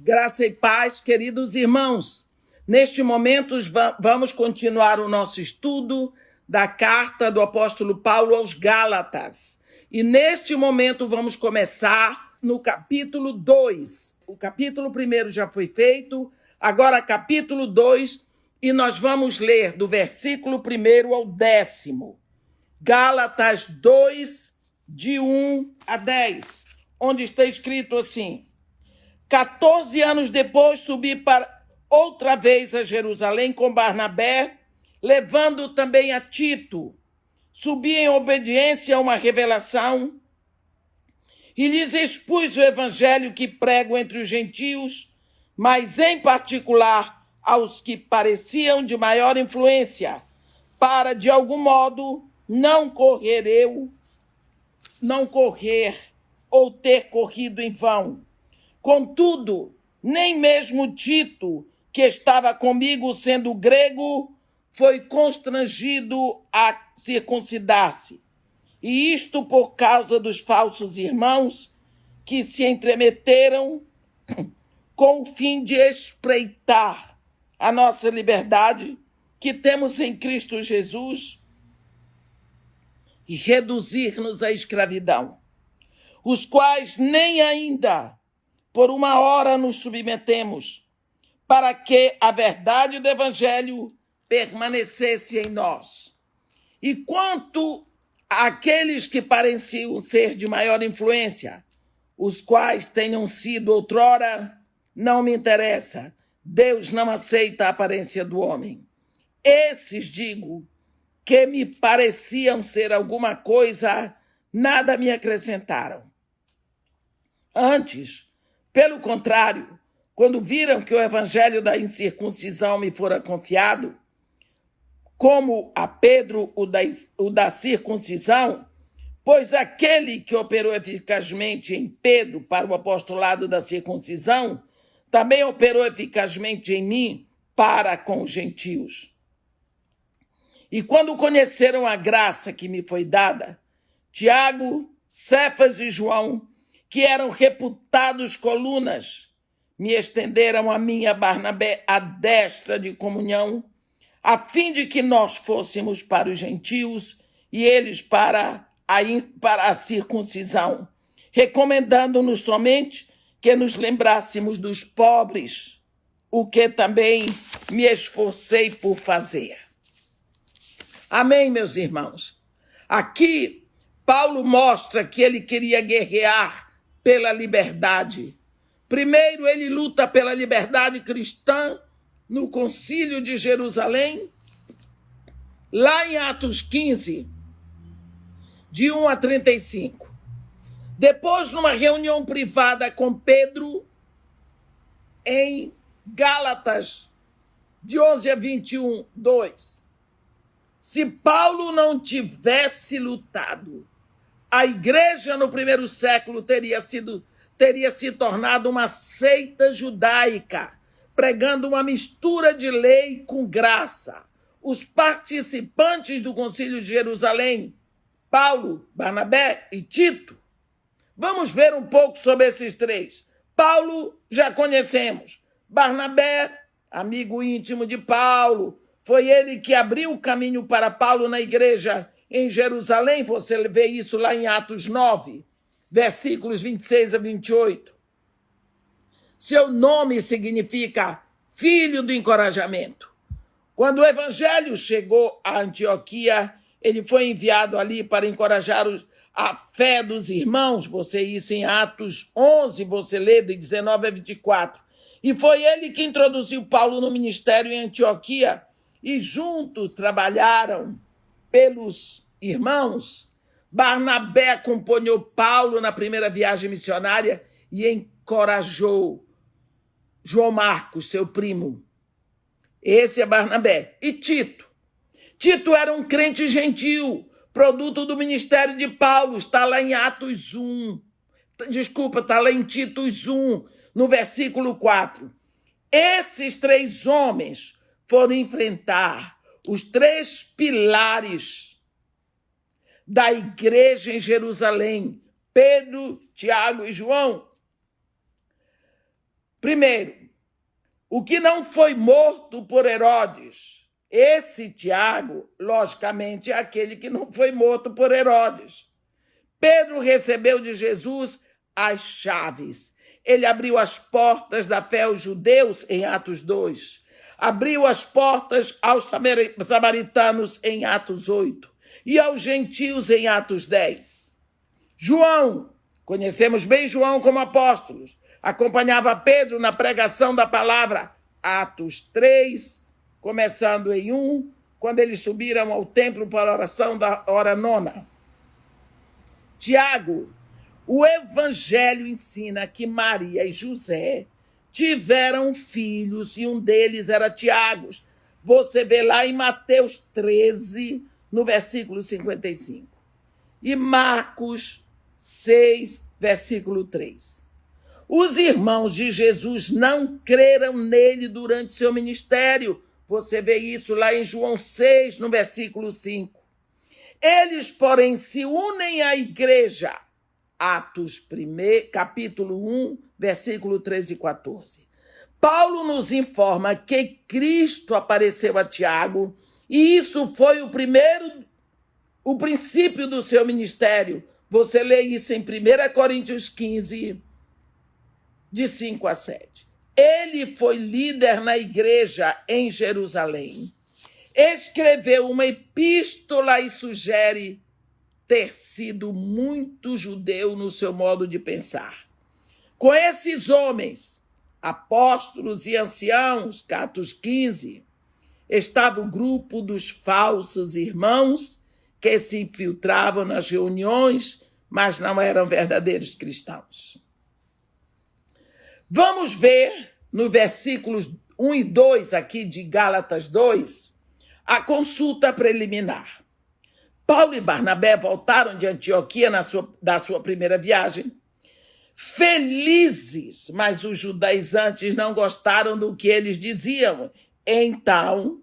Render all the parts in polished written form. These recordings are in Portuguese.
Graça e paz, queridos irmãos. Neste momento, vamos continuar o nosso estudo da carta do apóstolo Paulo aos Gálatas. E neste momento vamos começar no capítulo 2. O capítulo 1 já foi feito, agora capítulo 2, e nós vamos ler do versículo 1 ao 10º. Gálatas 2, de 1 a 10, onde está escrito assim: 14 anos depois subi outra vez a Jerusalém com Barnabé, levando também a Tito. Subi em obediência a uma revelação e lhes expus o evangelho que prego entre os gentios, mas em particular aos que pareciam de maior influência, para de algum modo não correr ou ter corrido em vão. Contudo, nem mesmo Tito, que estava comigo sendo grego, foi constrangido a circuncidar-se. E isto por causa dos falsos irmãos que se entremeteram com o fim de espreitar a nossa liberdade que temos em Cristo Jesus e reduzir-nos à escravidão, os quais nem ainda por uma hora nos submetemos, para que a verdade do evangelho permanecesse em nós. E quanto àqueles que pareciam ser de maior influência, os quais tenham sido outrora, não me interessa. Deus não aceita a aparência do homem. Esses, digo, que me pareciam ser alguma coisa, nada me acrescentaram. Antes, pelo contrário, quando viram que o evangelho da incircuncisão me fora confiado, como a Pedro o da circuncisão, pois aquele que operou eficazmente em Pedro para o apostolado da circuncisão, também operou eficazmente em mim para com os gentios. E quando conheceram a graça que me foi dada, Tiago, Cefas e João, que eram reputados colunas, me estenderam a mim, a Barnabé, a destra de comunhão, a fim de que nós fôssemos para os gentios e eles para a circuncisão, recomendando-nos somente que nos lembrássemos dos pobres, o que também me esforcei por fazer. Amém, meus irmãos? Aqui, Paulo mostra que ele queria guerrear pela liberdade. Primeiro, ele luta pela liberdade cristã no Concílio de Jerusalém, lá em Atos 15, de 1 a 35. Depois, numa reunião privada com Pedro, em Gálatas, de 11 a 21, 2. Se Paulo não tivesse lutado, a igreja no primeiro século teria se tornado uma seita judaica, pregando uma mistura de lei com graça. Os participantes do Concílio de Jerusalém, Paulo, Barnabé e Tito. Vamos ver um pouco sobre esses três. Paulo, já conhecemos. Barnabé, amigo íntimo de Paulo, foi ele que abriu o caminho para Paulo na igreja em Jerusalém. Você vê isso lá em Atos 9, versículos 26 a 28. Seu nome significa filho do encorajamento. Quando o evangelho chegou a Antioquia, ele foi enviado ali para encorajar a fé dos irmãos. Você isso em Atos 11, você lê de 19 a 24. E foi ele que introduziu Paulo no ministério em Antioquia, e juntos trabalharam pelos irmãos. Barnabé acompanhou Paulo na primeira viagem missionária e encorajou João Marcos, seu primo. Esse é Barnabé. E Tito? Tito era um crente gentil, produto do ministério de Paulo. Está lá em Atos 1. Está lá em Titos 1, no versículo 4. Esses três homens foram enfrentar os três pilares da igreja em Jerusalém: Pedro, Tiago e João. Primeiro, o que não foi morto por Herodes. Esse Tiago, logicamente, é aquele que não foi morto por Herodes. Pedro recebeu de Jesus as chaves. Ele abriu as portas da fé aos judeus em Atos 2. Abriu as portas aos samaritanos em Atos 8. E aos gentios em Atos 10. João, conhecemos bem João como apóstolo, acompanhava Pedro na pregação da palavra. Atos 3, começando em 1, quando eles subiram ao templo para a oração da hora nona. Tiago, o evangelho ensina que Maria e José tiveram filhos e um deles era Tiago. Você vê lá em Mateus 13, no versículo 55. E Marcos 6, versículo 3. Os irmãos de Jesus não creram nele durante seu ministério. Você vê isso lá em João 6, no versículo 5. Eles, porém, se unem à igreja. Atos 1, capítulo 1, versículo 13 e 14. Paulo nos informa que Cristo apareceu a Tiago e isso foi o princípio do seu ministério. Você lê isso em 1 Coríntios 15, de 5 a 7. Ele foi líder na igreja em Jerusalém. Escreveu uma epístola e sugere ter sido muito judeu no seu modo de pensar. Com esses homens, apóstolos e anciãos, Atos 15, estava o grupo dos falsos irmãos que se infiltravam nas reuniões, mas não eram verdadeiros cristãos. Vamos ver no versículos 1 e 2 aqui de Gálatas 2, a consulta preliminar. Paulo e Barnabé voltaram de Antioquia da sua primeira viagem, felizes, mas os judaizantes não gostaram do que eles diziam. Então,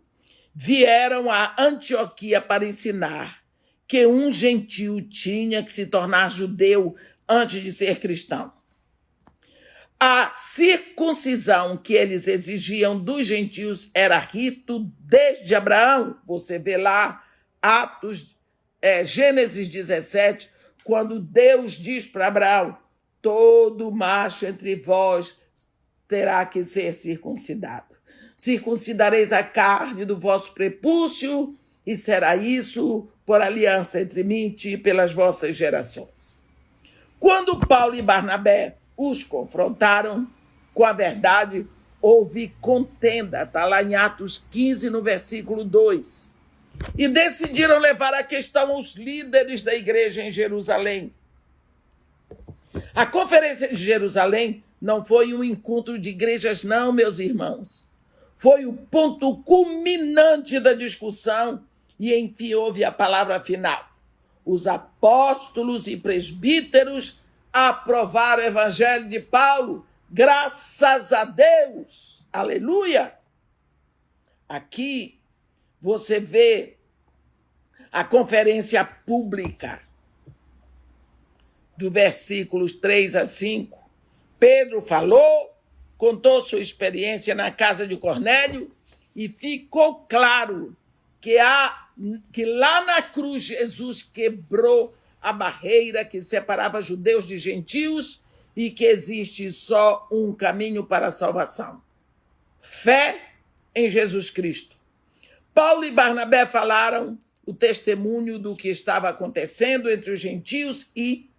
vieram a Antioquia para ensinar que um gentio tinha que se tornar judeu antes de ser cristão. A circuncisão que eles exigiam dos gentios era rito desde Abraão. Você vê lá Gênesis 17, quando Deus diz para Abraão: todo macho entre vós terá que ser circuncidado. Circuncidareis a carne do vosso prepúcio, e será isso por aliança entre mim e ti pelas vossas gerações. Quando Paulo e Barnabé os confrontaram com a verdade, houve contenda, está lá em Atos 15, no versículo 2. E decidiram levar a questão aos líderes da igreja em Jerusalém. A conferência de Jerusalém não foi um encontro de igrejas, não, meus irmãos. Foi o ponto culminante da discussão e, enfim, houve a palavra final. Os apóstolos e presbíteros aprovaram o evangelho de Paulo, graças a Deus. Aleluia! Aqui você vê a conferência pública do versículos 3 a 5. Pedro falou, contou sua experiência na casa de Cornélio e ficou claro que lá na cruz Jesus quebrou a barreira que separava judeus de gentios e que existe só um caminho para a salvação: fé em Jesus Cristo. Paulo e Barnabé falaram o testemunho do que estava acontecendo entre os gentios e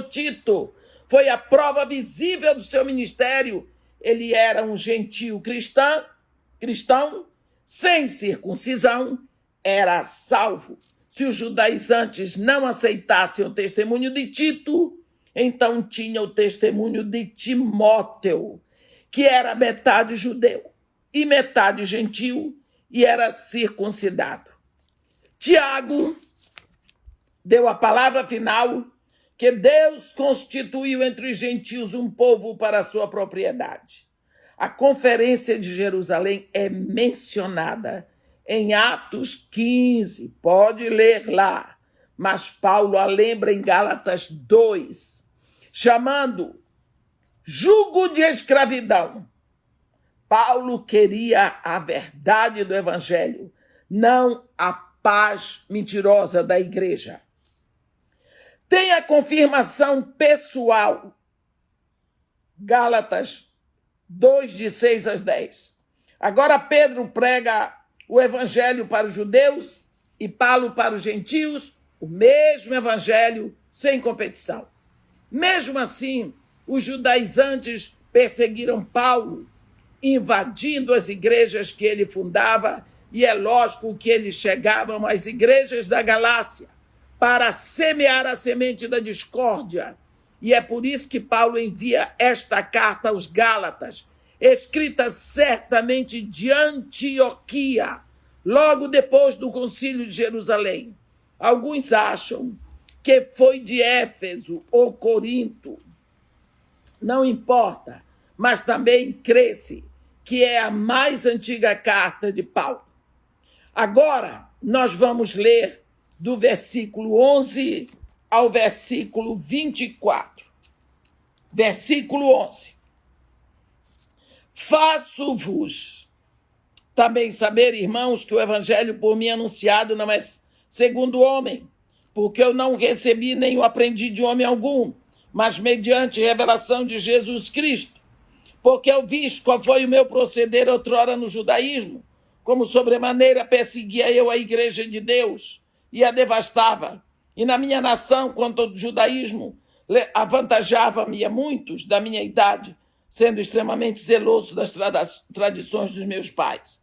Tito foi a prova visível do seu ministério. Ele era um gentio cristão, sem circuncisão, era salvo. Se os judaizantes não aceitassem o testemunho de Tito, então tinha o testemunho de Timóteo, que era metade judeu e metade gentio, e era circuncidado. Tiago deu a palavra final que Deus constituiu entre os gentios um povo para a sua propriedade. A conferência de Jerusalém é mencionada em Atos 15, pode ler lá, mas Paulo a lembra em Gálatas 2, chamando jugo de escravidão. Paulo queria a verdade do evangelho, não a paz mentirosa da igreja. Tem a confirmação pessoal. Gálatas 2, de 6 a 10. Agora Pedro prega o evangelho para os judeus e Paulo para os gentios, o mesmo evangelho, sem competição. Mesmo assim, os judaizantes perseguiram Paulo, invadindo as igrejas que ele fundava, e é lógico que eles chegavam às igrejas da Galácia para semear a semente da discórdia. E é por isso que Paulo envia esta carta aos Gálatas, escrita certamente de Antioquia, logo depois do Concílio de Jerusalém. Alguns acham que foi de Éfeso ou Corinto. Não importa, mas também crê-se que é a mais antiga carta de Paulo. Agora, nós vamos ler do versículo 11 ao versículo 24. Versículo 11. Faço-vos também saber, irmãos, que o evangelho por mim anunciado não é segundo o homem, porque eu não recebi nem o aprendi de homem algum, mas mediante revelação de Jesus Cristo. Porque eu vi qual foi o meu proceder outrora no judaísmo, como sobremaneira perseguia eu a igreja de Deus e a devastava. E na minha nação, quanto ao judaísmo, avantajava-me a muitos da minha idade, sendo extremamente zeloso das tradições dos meus pais.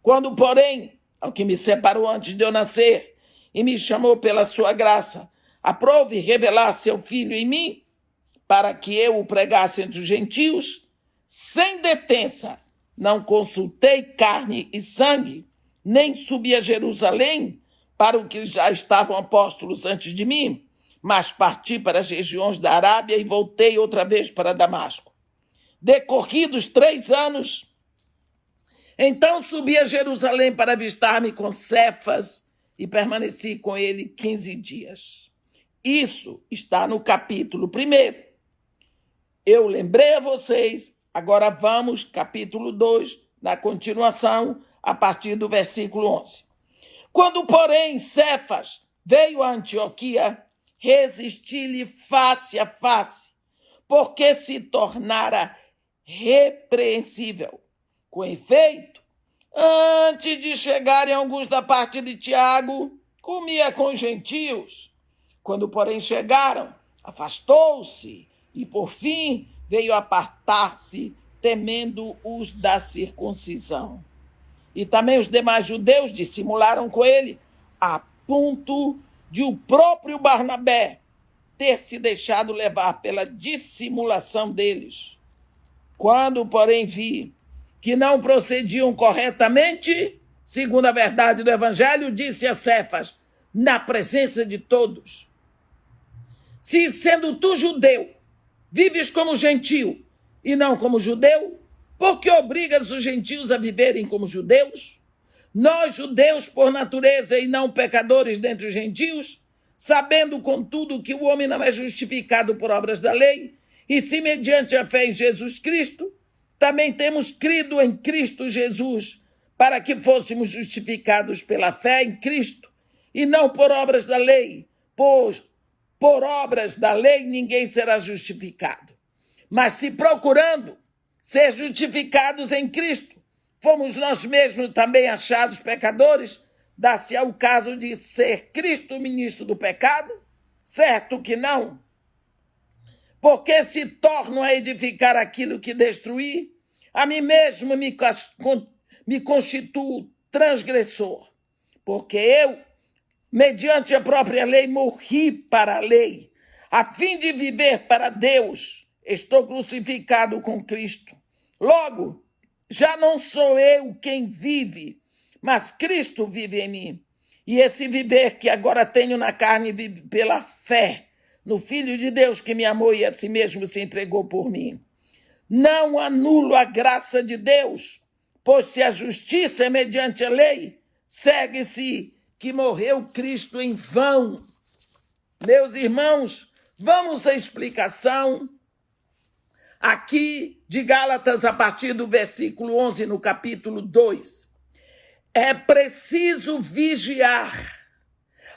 Quando, porém, ao que me separou antes de eu nascer e me chamou pela sua graça, aprove revelar seu Filho em mim, para que eu o pregasse entre os gentios, sem detença, não consultei carne e sangue, nem subi a Jerusalém para o que já estavam apóstolos antes de mim, mas parti para as regiões da Arábia e voltei outra vez para Damasco. Decorridos 3 anos, então subi a Jerusalém para avistar-me com Cefas e permaneci com ele 15 dias. Isso está no capítulo 1. Eu lembrei a vocês, agora vamos, capítulo 2, na continuação, a partir do versículo 11. Quando, porém, Cefas veio a Antioquia, resisti-lhe face a face, porque se tornara repreensível. Com efeito, antes de chegarem alguns da parte de Tiago, comia com os gentios. Quando, porém, chegaram, afastou-se e, por fim, veio apartar-se, temendo os da circuncisão. E também os demais judeus dissimularam com ele, a ponto de o próprio Barnabé ter se deixado levar pela dissimulação deles. Quando, porém, vi que não procediam corretamente, segundo a verdade do evangelho, disse a Cefas, na presença de todos: se, sendo tu judeu, vives como gentio e não como judeu, por que obrigas os gentios a viverem como judeus? Nós, judeus por natureza e não pecadores dentre os gentios, sabendo, contudo, que o homem não é justificado por obras da lei, e se mediante a fé em Jesus Cristo, também temos crido em Cristo Jesus, para que fôssemos justificados pela fé em Cristo, e não por obras da lei, pois por obras da lei ninguém será justificado. Mas se procurando ser justificados em Cristo, fomos nós mesmos também achados pecadores, dá-se ao caso de ser Cristo o ministro do pecado? Certo que não. Porque se torno a edificar aquilo que destruí, a mim mesmo me constituo transgressor. Porque eu, mediante a própria lei, morri para a lei, a fim de viver para Deus. Estou crucificado com Cristo. Logo, já não sou eu quem vive, mas Cristo vive em mim. E esse viver que agora tenho na carne vive pela fé no Filho de Deus que me amou e a si mesmo se entregou por mim. Não anulo a graça de Deus, pois se a justiça é mediante a lei, segue-se que morreu Cristo em vão. Meus irmãos, vamos à explicação aqui de Gálatas, a partir do versículo 11, no capítulo 2. É preciso vigiar.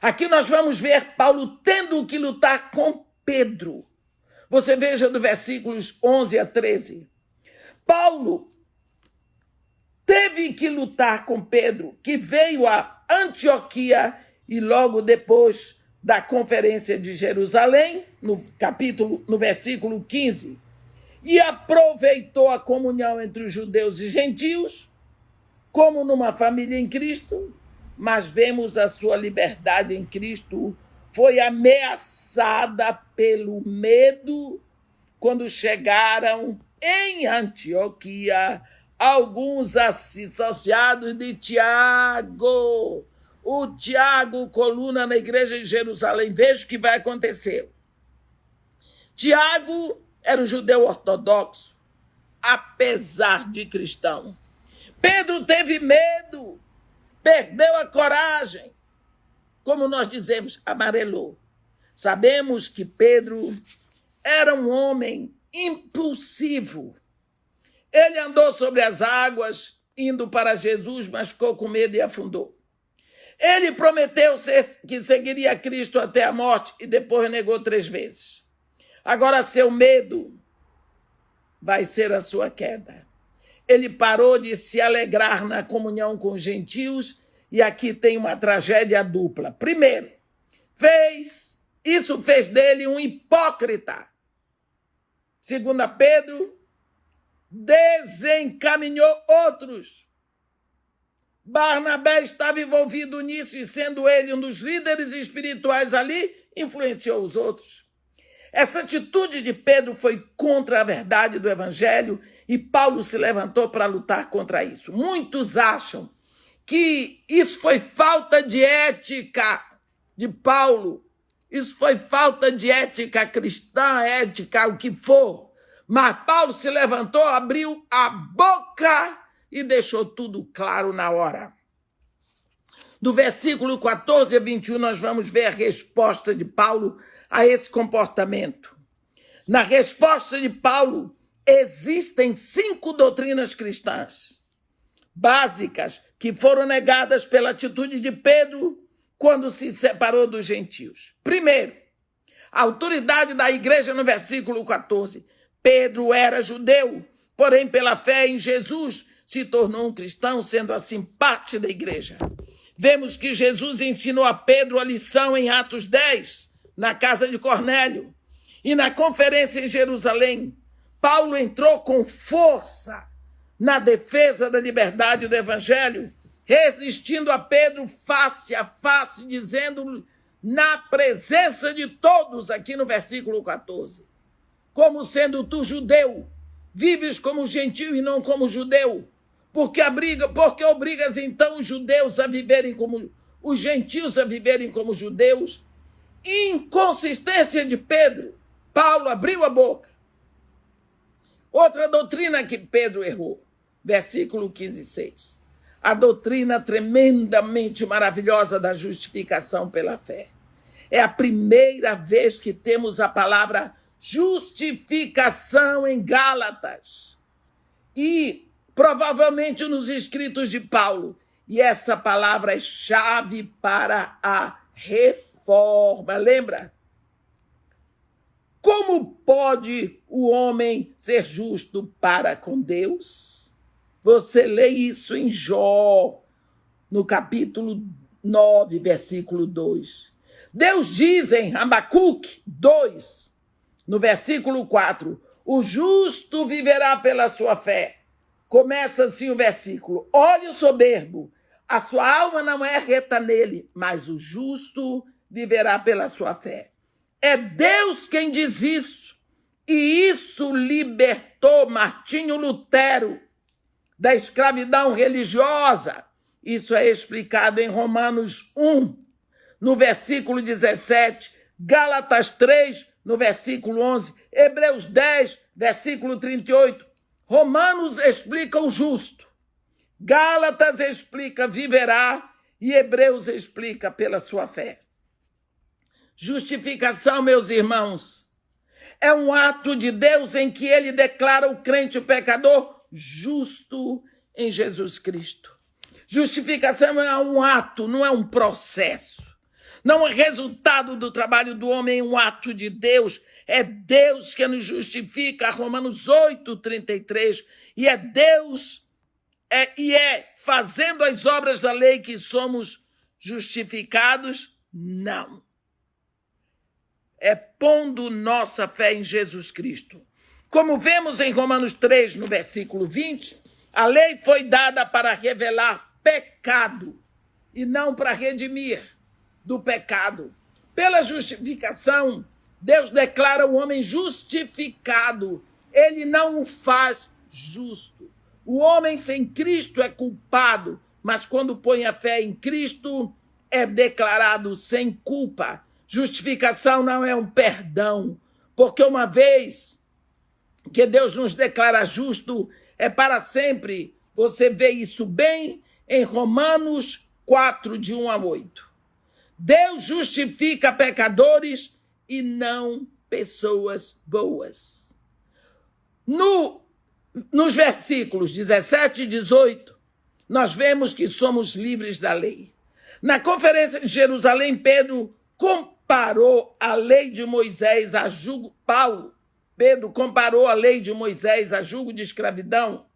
Aqui nós vamos ver Paulo tendo que lutar com Pedro. Você veja do versículos 11 a 13. Paulo teve que lutar com Pedro, que veio a Antioquia e logo depois da conferência de Jerusalém, no versículo 15, e aproveitou a comunhão entre os judeus e gentios, como numa família em Cristo, mas vemos a sua liberdade em Cristo foi ameaçada pelo medo quando chegaram em Antioquia alguns associados de Tiago. O Tiago, coluna na igreja de Jerusalém. Veja o que vai acontecer. Tiago era um judeu ortodoxo, apesar de cristão. Pedro teve medo, perdeu a coragem. Como nós dizemos, amarelou. Sabemos que Pedro era um homem impulsivo. Ele andou sobre as águas, indo para Jesus, mas ficou com medo e afundou. Ele prometeu que seguiria Cristo até a morte e depois negou 3 vezes. Agora seu medo vai ser a sua queda. Ele parou de se alegrar na comunhão com os gentios e aqui tem uma tragédia dupla. Primeiro, isso fez dele um hipócrita. Segundo Pedro, desencaminhou outros. Barnabé estava envolvido nisso e, sendo ele um dos líderes espirituais ali, influenciou os outros. Essa atitude de Pedro foi contra a verdade do evangelho e Paulo se levantou para lutar contra isso. Muitos acham que isso foi falta de ética de Paulo. Isso foi falta de ética cristã, ética, o que for. Mas Paulo se levantou, abriu a boca e deixou tudo claro na hora. Do versículo 14 a 21, nós vamos ver a resposta de Paulo a esse comportamento. Na resposta de Paulo, existem 5 doutrinas cristãs básicas que foram negadas pela atitude de Pedro quando se separou dos gentios. Primeiro, a autoridade da igreja no versículo 14. Pedro era judeu, porém pela fé em Jesus se tornou um cristão, sendo assim parte da igreja. Vemos que Jesus ensinou a Pedro a lição em Atos 10, na casa de Cornélio. E na conferência em Jerusalém, Paulo entrou com força na defesa da liberdade do evangelho, resistindo a Pedro face a face, dizendo na presença de todos, aqui no versículo 14, como sendo tu judeu, vives como gentio e não como judeu, porque obrigas então os judeus a viverem como os gentios a viverem como judeus. Inconsistência de Pedro. Paulo abriu a boca. Outra doutrina que Pedro errou, versículo 15 e 6. A doutrina tremendamente maravilhosa da justificação pela fé. É a primeira vez que temos a palavra justificação em Gálatas. E provavelmente nos escritos de Paulo. E essa palavra é chave para a reforma. Lembra? Como pode o homem ser justo para com Deus? Você lê isso em Jó, no capítulo 9, versículo 2. Deus diz em Abacuque 2, no versículo 4, o justo viverá pela sua fé. Começa assim o versículo. Olha o soberbo, a sua alma não é reta nele, mas o justo viverá pela sua fé. É Deus quem diz isso. E isso libertou Martinho Lutero da escravidão religiosa. Isso é explicado em Romanos 1, no versículo 17, Gálatas 3, no versículo 11, Hebreus 10, versículo 38. Romanos explica o justo, Gálatas explica viverá e Hebreus explica pela sua fé. Justificação, meus irmãos, é um ato de Deus em que ele declara o crente, o pecador, justo em Jesus Cristo. Justificação é um ato, não é um processo. Não é resultado do trabalho do homem, é um ato de Deus. É Deus que nos justifica, Romanos 8:33. E é Deus, fazendo as obras da lei que somos justificados? Não. É pondo nossa fé em Jesus Cristo. Como vemos em Romanos 3, no versículo 20, a lei foi dada para revelar pecado e não para redimir do pecado. Pela justificação, Deus declara o homem justificado. Ele não o faz justo. O homem sem Cristo é culpado, mas quando põe a fé em Cristo, é declarado sem culpa. Justificação não é um perdão, porque uma vez que Deus nos declara justo, é para sempre. Você vê isso bem em Romanos 4, de 1 a 8. Deus justifica pecadores e não pessoas boas. Nos versículos 17 e 18, nós vemos que somos livres da lei. Na conferência de Jerusalém, Pedro comparou a lei de Moisés a jugo. Pedro comparou a lei de Moisés a jugo de escravidão.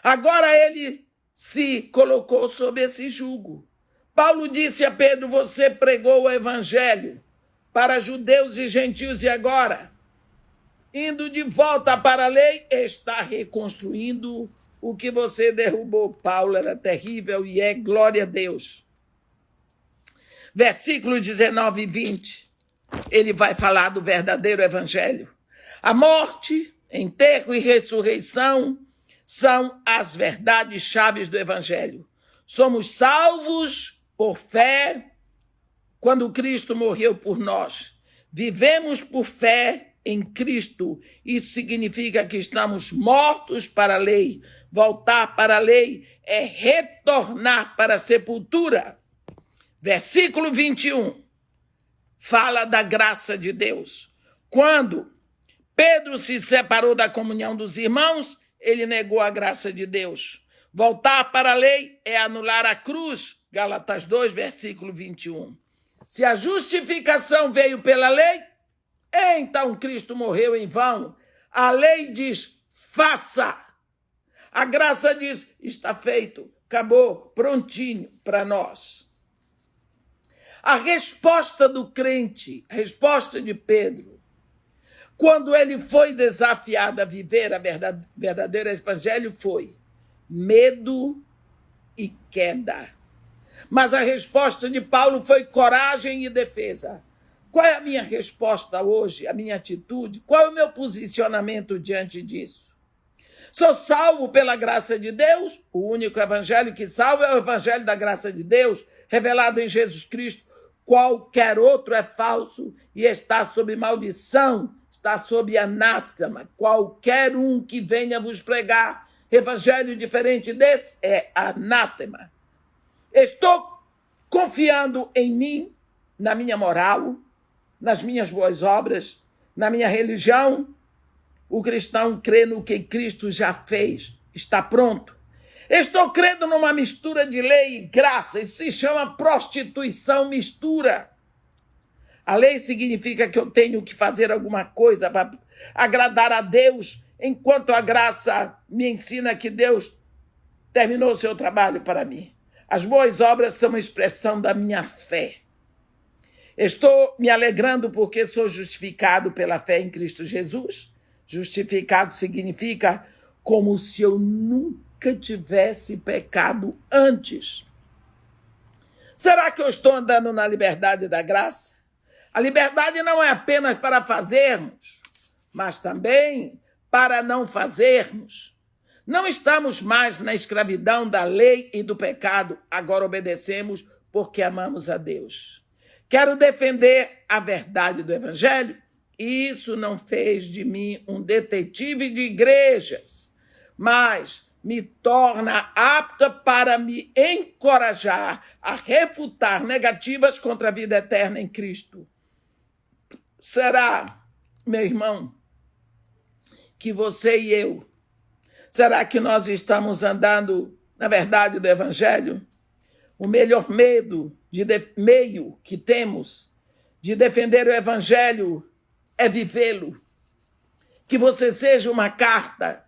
Agora ele se colocou sob esse jugo. Paulo disse a Pedro: você pregou o evangelho para judeus e gentios e agora, indo de volta para a lei, está reconstruindo o que você derrubou. Paulo era terrível e é, glória a Deus. Versículos 19 e 20, ele vai falar do verdadeiro evangelho. A morte, enterro e ressurreição são as verdades chaves do evangelho. Somos salvos por fé quando Cristo morreu por nós. Vivemos por fé em Cristo. Isso significa que estamos mortos para a lei. Voltar para a lei é retornar para a sepultura. Versículo 21 fala da graça de Deus. Quando Pedro se separou da comunhão dos irmãos, ele negou a graça de Deus. Voltar para a lei é anular a cruz. Gálatas 2, versículo 21. Se a justificação veio pela lei, então Cristo morreu em vão. A lei diz, faça. A graça diz, está feito, acabou, prontinho para nós. A resposta do crente, a resposta de Pedro, quando ele foi desafiado a viver a verdadeiro evangelho, foi medo e queda. Mas a resposta de Paulo foi coragem e defesa. Qual é a minha resposta hoje, a minha atitude? Qual é o meu posicionamento diante disso? Sou salvo pela graça de Deus? O único evangelho que salva é o evangelho da graça de Deus, revelado em Jesus Cristo. Qualquer outro é falso e está sob maldição, está sob anátema. Qualquer um que venha vos pregar evangelho diferente desse é anátema. Estou confiando em mim, na minha moral, nas minhas boas obras, na minha religião. O cristão crê no que Cristo já fez, está pronto. Estou crendo numa mistura de lei e graça, isso se chama prostituição mistura. A lei significa que eu tenho que fazer alguma coisa para agradar a Deus, enquanto a graça me ensina que Deus terminou o seu trabalho para mim. As boas obras são uma expressão da minha fé. Estou me alegrando porque sou justificado pela fé em Cristo Jesus. Justificado significa como se eu nunca tivesse pecado antes. Será que eu estou andando na liberdade da graça? A liberdade não é apenas para fazermos, mas também para não fazermos. Não estamos mais na escravidão da lei e do pecado, agora obedecemos porque amamos a Deus. Quero defender a verdade do evangelho e isso não fez de mim um detetive de igrejas, mas me torna apta para me encorajar a refutar negativas contra a vida eterna em Cristo. Será, meu irmão, que você e eu? Será que nós estamos andando na verdade do Evangelho? O melhor meio que temos de defender o Evangelho é vivê-lo. Que você seja uma carta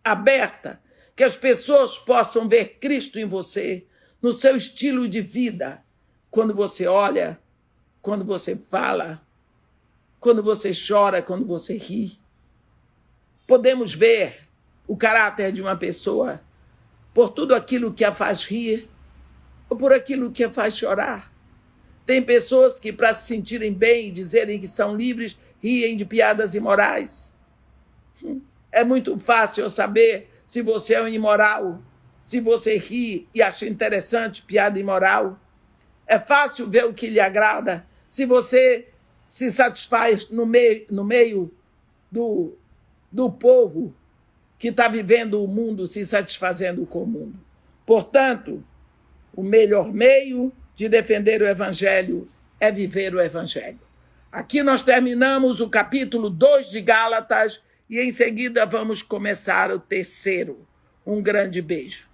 aberta, que as pessoas possam ver Cristo em você, no seu estilo de vida, quando você olha, quando você fala, quando você chora, quando você ri. Podemos ver o caráter de uma pessoa por tudo aquilo que a faz rir ou por aquilo que a faz chorar. Tem pessoas que, para se sentirem bem e dizerem que são livres, riem de piadas imorais. É muito fácil saber se você é um imoral, se você ri e acha interessante piada imoral. É fácil ver o que lhe agrada, se você se satisfaz no meio do povo que está vivendo o mundo, se satisfazendo com o mundo. Portanto, o melhor meio de defender o Evangelho é viver o Evangelho. Aqui nós terminamos o capítulo 2 de Gálatas e em seguida vamos começar o terceiro. Um grande beijo.